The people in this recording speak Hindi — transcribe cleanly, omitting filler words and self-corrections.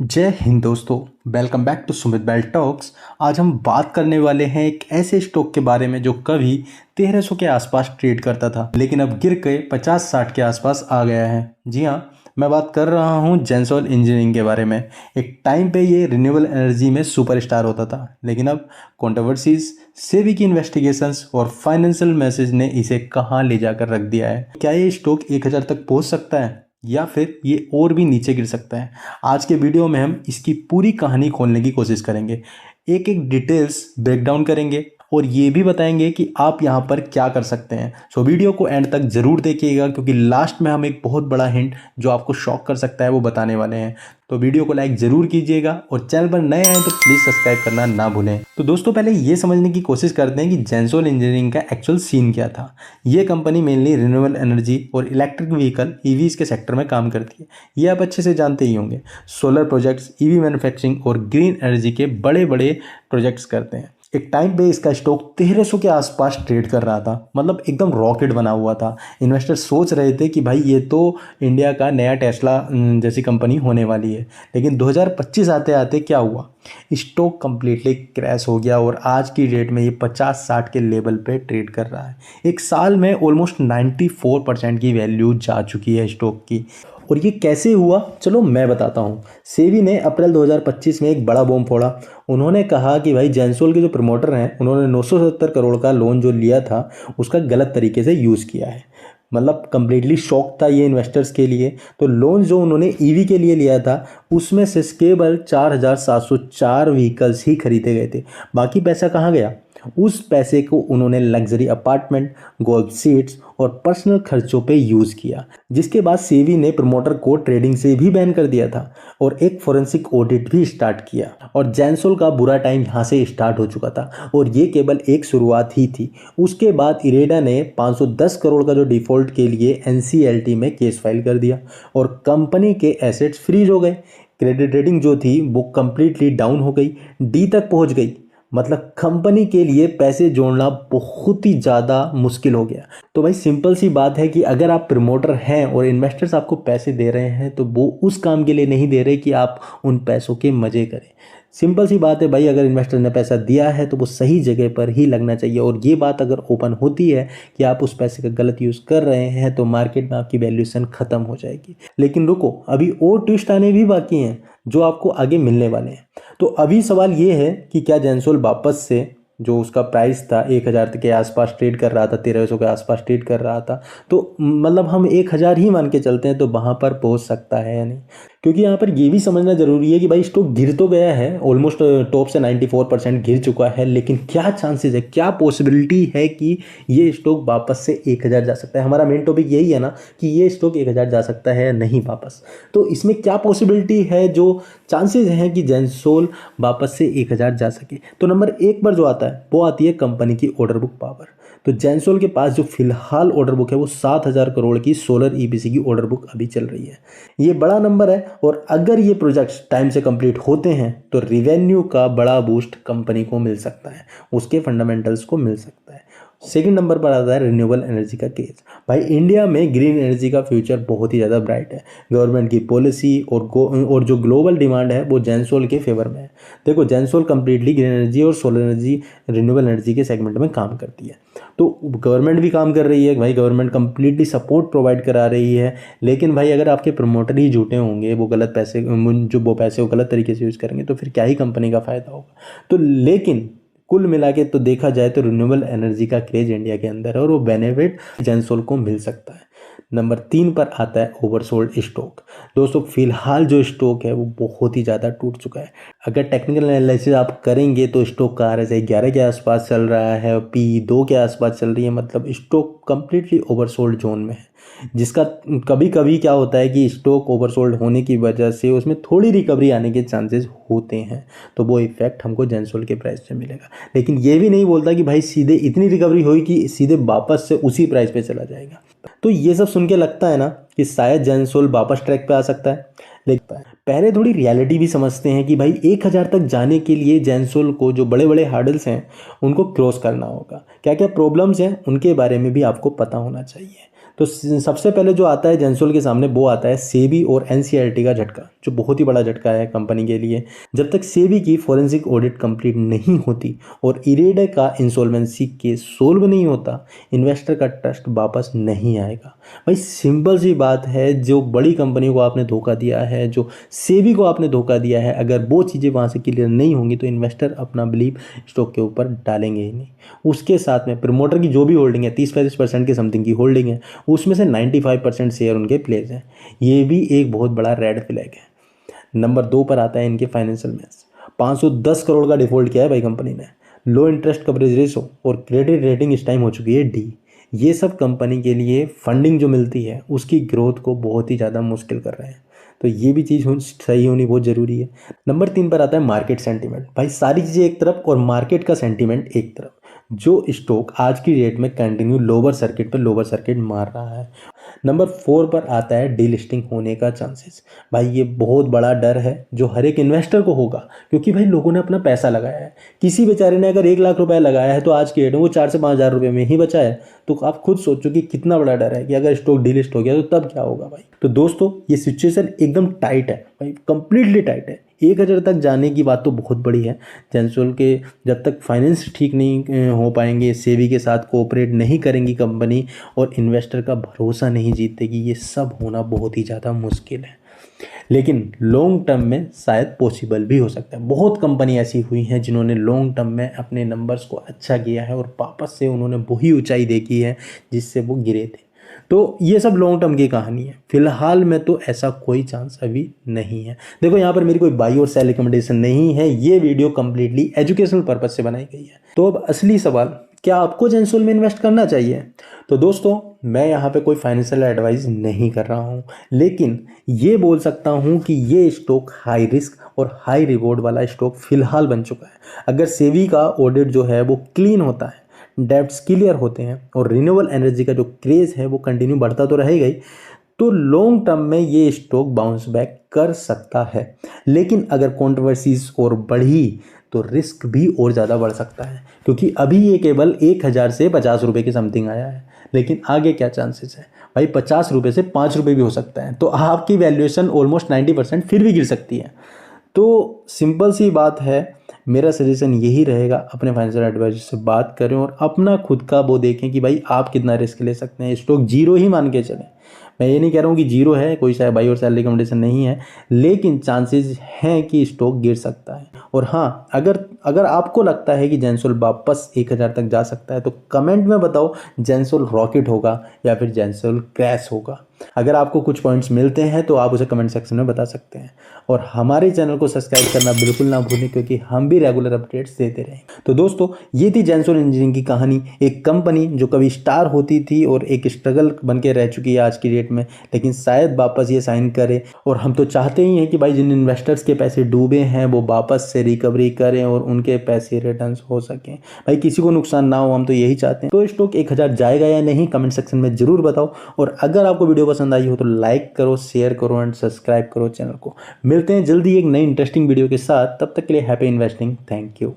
जय हिंद दोस्तों। Welcome back to Sumit Bell talks. आज हम बात करने वाले हैं एक ऐसे स्टॉक के बारे में जो कभी 1300 के आसपास ट्रेड करता था, लेकिन अब गिर के 50-60 के आसपास आ गया है। जी हाँ, मैं बात कर रहा हूँ जेंसॉल इंजीनियरिंग के बारे में। एक टाइम पे ये रिन्यूएबल एनर्जी में सुपरस्टार होता था, लेकिन अब कंट्रोवर्सीज, सेबी की इन्वेस्टिगेशंस और फाइनेंशियल मैसेज ने इसे कहाँ ले जाकर रख दिया है। क्या ये स्टॉक 1000 तक पहुँच सकता है या फिर ये और भी नीचे गिर सकता है? आज के वीडियो में हम इसकी पूरी कहानी खोलने की कोशिश करेंगे, एक एक डिटेल्स ब्रेक डाउन करेंगे और ये भी बताएंगे कि आप यहाँ पर क्या कर सकते हैं। सो वीडियो को एंड तक ज़रूर देखिएगा, क्योंकि लास्ट में हम एक बहुत बड़ा हिंट जो आपको शॉक कर सकता है वो बताने वाले हैं। तो वीडियो को लाइक ज़रूर कीजिएगा और चैनल पर नए आए तो प्लीज़ सब्सक्राइब करना ना भूलें। तो दोस्तों, पहले ये समझने की कोशिश करते हैं कि जेंसॉल इंजीनियरिंग का एक्चुअल सीन क्या था। ये कंपनी मेनली रिन्यूएबल एनर्जी और इलेक्ट्रिक व्हीकल ईवीज़ के सेक्टर में काम करती है। ये आप अच्छे से जानते ही होंगे। सोलर प्रोजेक्ट्स, ईवी मैन्युफैक्चरिंग और ग्रीन एनर्जी के बड़े बड़े प्रोजेक्ट्स करते हैं। एक टाइम पे इसका स्टॉक 1300 के आसपास ट्रेड कर रहा था, मतलब एकदम रॉकेट बना हुआ था। इन्वेस्टर सोच रहे थे कि भाई ये तो इंडिया का नया टेस्ला जैसी कंपनी होने वाली है। लेकिन 2025 आते आते क्या हुआ, स्टॉक कंप्लीटली क्रैश हो गया और आज की डेट में ये 50-60 के लेवल पे ट्रेड कर रहा है। एक साल में ऑलमोस्ट 94% की वैल्यू जा चुकी है स्टॉक की। और ये कैसे हुआ, चलो मैं बताता हूँ। सेबी ने अप्रैल 2025 में एक बड़ा बॉम्ब फोड़ा। उन्होंने कहा कि भाई जेंसॉल के जो प्रमोटर हैं उन्होंने 970 करोड़ का लोन जो लिया था उसका गलत तरीके से यूज़ किया है। मतलब कंप्लीटली शॉक था ये इन्वेस्टर्स के लिए। तो लोन जो उन्होंने ईवी के लिए लिया था उसमें से केवल 4704 व्हीकल्स ही खरीदे गए थे। बाकी पैसा कहाँ गया? उस पैसे को उन्होंने लग्जरी अपार्टमेंट, गोल्फ सीट्स और पर्सनल खर्चों पे यूज़ किया, जिसके बाद सेबी ने प्रमोटर को ट्रेडिंग से भी बैन कर दिया था और एक फोरेंसिक ऑडिट भी स्टार्ट किया। और जेंसॉल का बुरा टाइम यहाँ से स्टार्ट हो चुका था और ये केवल एक शुरुआत ही थी। उसके बाद इरेडा ने 510 करोड़ का जो डिफॉल्ट के लिए एनसीएलटी में केस फाइल कर दिया और कंपनी के एसेट्स फ्रीज हो गए। क्रेडिट रेटिंग जो थी वो कंप्लीटली डाउन हो गई, डी तक पहुँच गई। मतलब कंपनी के लिए पैसे जोड़ना बहुत ही ज़्यादा मुश्किल हो गया। तो भाई सिंपल सी बात है कि अगर आप प्रमोटर हैं और इन्वेस्टर्स आपको पैसे दे रहे हैं तो वो उस काम के लिए नहीं दे रहे कि आप उन पैसों के मज़े करें। सिंपल सी बात है भाई, अगर इन्वेस्टर ने पैसा दिया है तो वो सही जगह पर ही लगना चाहिए। और ये बात अगर ओपन होती है कि आप उस पैसे का गलत यूज़ कर रहे हैं तो मार्केट में आपकी वैल्यूएशन ख़त्म हो जाएगी। लेकिन रुको, अभी और ट्विस्ट आने भी बाकी हैं जो आपको आगे मिलने वाले हैं। तो अभी सवाल ये है कि क्या जेंसॉल वापस से, जो उसका प्राइस था 1000 के आसपास ट्रेड कर रहा था, 1300 के आसपास ट्रेड कर रहा था, तो मतलब हम 1000 ही मान के चलते हैं, तो वहाँ पर पहुँच सकता है या नहीं? क्योंकि यहाँ पर ये भी समझना जरूरी है कि भाई स्टॉक गिर तो गया है, ऑलमोस्ट टॉप से 94% गिर चुका है, लेकिन क्या चांसेस है, क्या पॉसिबिलिटी है कि ये स्टॉक वापस से 1000 जा सकता है? हमारा मेन टॉपिक यही है ना कि ये स्टॉक 1000 जा सकता है या नहीं वापस। तो इसमें क्या पॉसिबिलिटी है, जो चांसेस हैं कि जेंसॉल वापस से 1000 जा सके? तो नंबर 1 पर जो आता है वो आती है कंपनी की ऑर्डर बुक पावर। तो जेंसॉल के पास जो फिलहाल ऑर्डर बुक है वो 7000 करोड़ की सोलर ईपीसी की ऑर्डर बुक अभी चल रही है। ये बड़ा नंबर है और अगर ये प्रोजेक्ट्स टाइम से कंप्लीट होते हैं तो रिवेन्यू का बड़ा बूस्ट कंपनी को मिल सकता है, उसके फंडामेंटल्स को मिल सकता है। सेकंड नंबर पर आता है रिन्यूएबल एनर्जी का केस। भाई इंडिया में ग्रीन एनर्जी का फ्यूचर बहुत ही ज़्यादा ब्राइट है। गवर्नमेंट की पॉलिसी और जो ग्लोबल डिमांड है वो जेंसॉल के फेवर में है। देखो, जेंसॉल कंप्लीटली ग्रीन एनर्जी और सोलर एनर्जी, रिन्यूएबल एनर्जी के सेगमेंट में काम करती है। तो गवर्नमेंट भी काम कर रही है भाई, गवर्नमेंट कंप्लीटली सपोर्ट प्रोवाइड करा रही है। लेकिन भाई अगर आपके प्रमोटर ही झूठे होंगे, वो गलत पैसे, जो वो पैसे वो गलत तरीके से यूज़ करेंगे, तो फिर क्या ही कंपनी का फ़ायदा होगा? तो लेकिन कुल मिला के तो देखा जाए तो रिन्यूएबल एनर्जी का क्रेज इंडिया के अंदर है और वो बेनिफिट जेंसॉल को मिल सकता है। नंबर 3 पर आता है ओवरसोल्ड स्टॉक। दोस्तों, फिलहाल जो स्टॉक है वो बहुत ही ज़्यादा टूट चुका है। अगर टेक्निकल एनालिसिस आप करेंगे तो स्टॉक का RSI 11 के आसपास चल रहा है, PE 2 के आसपास चल रही है। मतलब स्टॉक कंप्लीटली ओवरसोल्ड जोन में है, जिसका कभी कभी क्या होता है कि स्टॉक ओवरसोल्ड होने की वजह से उसमें थोड़ी रिकवरी आने के चांसेस होते हैं, तो वो इफेक्ट हमको जेंसॉल के प्राइस पे मिलेगा। लेकिन ये भी नहीं बोलता कि भाई सीधे इतनी रिकवरी हुई कि सीधे वापस से उसी प्राइस पे चला जाएगा। तो ये सब सुन के लगता है ना कि शायद जेंसॉल वापस ट्रैक पे आ सकता है। लेकिन पहले थोड़ी रियलिटी भी समझते हैं कि भाई 1000 तक जाने के लिए जेंसॉल को जो बड़े बड़े हार्डल्स हैं उनको क्रॉस करना होगा। क्या क्या प्रॉब्लम्स हैं उनके बारे में भी आपको पता होना चाहिए। तो सबसे पहले जो आता है जेंसोल के सामने वो आता है सेबी और एनसीईआरटी का झटका, जो बहुत ही बड़ा झटका है कंपनी के लिए। जब तक सेबी की फॉरेंसिक ऑडिट कंप्लीट नहीं होती और इरेडा का इंसॉल्वेंसी केस सोल्व नहीं होता, इन्वेस्टर का ट्रस्ट वापस नहीं आएगा। भाई सिंपल सी बात है, जो बड़ी कंपनी को आपने धोखा दिया है, जो सेबी को आपने धोखा दिया है, अगर वो चीज़ें वहाँ से क्लियर नहीं होंगी तो इन्वेस्टर अपना बिलीव स्टॉक के ऊपर डालेंगे ही नहीं। उसके साथ में प्रमोटर की जो भी होल्डिंग है 30-35% की समथिंग की होल्डिंग है, उसमें से 95% शेयर उनके प्लेस हैं। ये भी एक बहुत बड़ा रेड फ्लैग है। नंबर 2 पर आता है इनके फाइनेंशियल मैथ्स। 510 करोड़ का डिफॉल्ट किया है भाई कंपनी ने। लो इंटरेस्ट कवरेज रेशो और क्रेडिट रेटिंग इस टाइम हो चुकी है डी। ये सब कंपनी के लिए फंडिंग जो मिलती है उसकी ग्रोथ को बहुत ही ज़्यादा मुश्किल कर रहे हैं। तो ये भी चीज़ सही होनी बहुत ज़रूरी है। नंबर 3 पर आता है मार्केट सेंटीमेंट। भाई सारी चीज़ें एक तरफ और मार्केट का सेंटीमेंट एक तरफ। जो स्टॉक आज की डेट में कंटिन्यू लोअर सर्किट मार रहा है। नंबर 4 पर आता है डीलिस्टिंग होने का चांसेस। भाई ये बहुत बड़ा डर है जो हर एक इन्वेस्टर को होगा, क्योंकि भाई लोगों ने अपना पैसा लगाया है। किसी बेचारे ने अगर 1 लाख रुपए लगाया है तो आज की डेट में वो 4 से 5 हज़ार रुपये में ही बचा है। तो आप खुद सोचो कि कितना बड़ा डर है कि अगर स्टॉक डीलिस्ट हो गया तो तब क्या होगा भाई। तो दोस्तों ये सिचुएशन एकदम टाइट है भाई, कंप्लीटली टाइट है। 1,000 तक जाने की बात तो बहुत बड़ी है। जेंसोल के जब तक फाइनेंस ठीक नहीं हो पाएंगे, सेबी के साथ कोऑपरेट नहीं करेंगी कंपनी और इन्वेस्टर का भरोसा नहीं जीतेगी, ये सब होना बहुत ही ज़्यादा मुश्किल है। लेकिन लॉन्ग टर्म में शायद पॉसिबल भी हो सकता है। बहुत कंपनी ऐसी हुई हैं जिन्होंने लॉन्ग टर्म में अपने नंबर्स को अच्छा किया है और वापस से उन्होंने वही ऊंचाई देखी है जिससे वो गिरे थे। तो ये सब लॉन्ग टर्म की कहानी है। फिलहाल में तो ऐसा कोई चांस अभी नहीं है। देखो यहाँ पर मेरी कोई बाई और सेल रिकमेंडेशन नहीं है, ये वीडियो कंप्लीटली एजुकेशनल पर्पज से बनाई गई है। तो अब असली सवाल, क्या आपको जेंसोल में इन्वेस्ट करना चाहिए? तो दोस्तों मैं यहाँ पे कोई फाइनेंशियल एडवाइस नहीं कर रहा हूँ, लेकिन ये बोल सकता हूँ कि ये स्टॉक हाई रिस्क और हाई रिवॉर्ड वाला स्टॉक फिलहाल बन चुका है। अगर सेबी का ऑडिट जो है वो क्लीन होता है, डेब्ट्स क्लियर होते हैं और रिन्यूएबल एनर्जी का जो क्रेज़ है वो कंटिन्यू बढ़ता तो रहेगा ही, तो लॉन्ग टर्म में ये स्टॉक बाउंस बैक कर सकता है। लेकिन अगर कंट्रोवर्सीज और बढ़ी तो रिस्क भी और ज़्यादा बढ़ सकता है, क्योंकि अभी ये केवल 1,000 से 50 रुपये की समथिंग आया है। लेकिन आगे क्या चांसेस है भाई, 50 रुपये से 5 रुपये भी हो सकता है। तो आपकी वैल्यूएशन ऑलमोस्ट 90% फिर भी गिर सकती है। तो सिंपल सी बात है, मेरा सजेशन यही रहेगा, अपने फाइनेंशियल एडवाइजर से बात करें और अपना खुद का वो देखें कि भाई आप कितना रिस्क ले सकते हैं। स्टॉक जीरो ही मान के चलें। मैं ये नहीं कह रहा हूँ कि जीरो है, कोई शायद बाई और सेल रिकमेंडेशन नहीं है, लेकिन चांसेस हैं कि स्टॉक गिर सकता है। और हाँ, अगर आपको लगता है कि जेंसोल वापस 1,000 तक जा सकता है तो कमेंट में बताओ जेंसोल रॉकेट होगा या फिर जेंसोल क्रैश होगा। अगर आपको कुछ पॉइंट्स मिलते हैं तो आप उसे कमेंट सेक्शन में बता सकते हैं। और हमारे चैनल को सब्सक्राइब करना बिल्कुल ना भूलें, क्योंकि हम भी रेगुलर अपडेट्स देते रहें। तो दोस्तों ये थी जेंसोल इंजीनियरिंग की कहानी। एक कंपनी जो कभी स्टार होती थी और एक स्ट्रगल बन के रह चुकी है आज की डेट में, लेकिन शायद वापस ये साइन करे। और हम तो चाहते ही हैं कि भाई जिन इन्वेस्टर्स के पैसे डूबे हैं वो वापस से रिकवरी करें और उनके पैसे रिटर्न हो सकें। भाई किसी को नुकसान ना हो, हम तो यही चाहते हैं। तो स्टॉक 1,000 जाएगा या नहीं, कमेंट सेक्शन में जरूर बताओ। और अगर आपको वीडियो पसंद आई हो तो लाइक करो, शेयर करो एंड सब्सक्राइब करो चैनल को। मिलते हैं जल्दी एक नई इंटरेस्टिंग वीडियो के साथ, तब तक के लिए हैप्पी इन्वेस्टिंग। Thank you.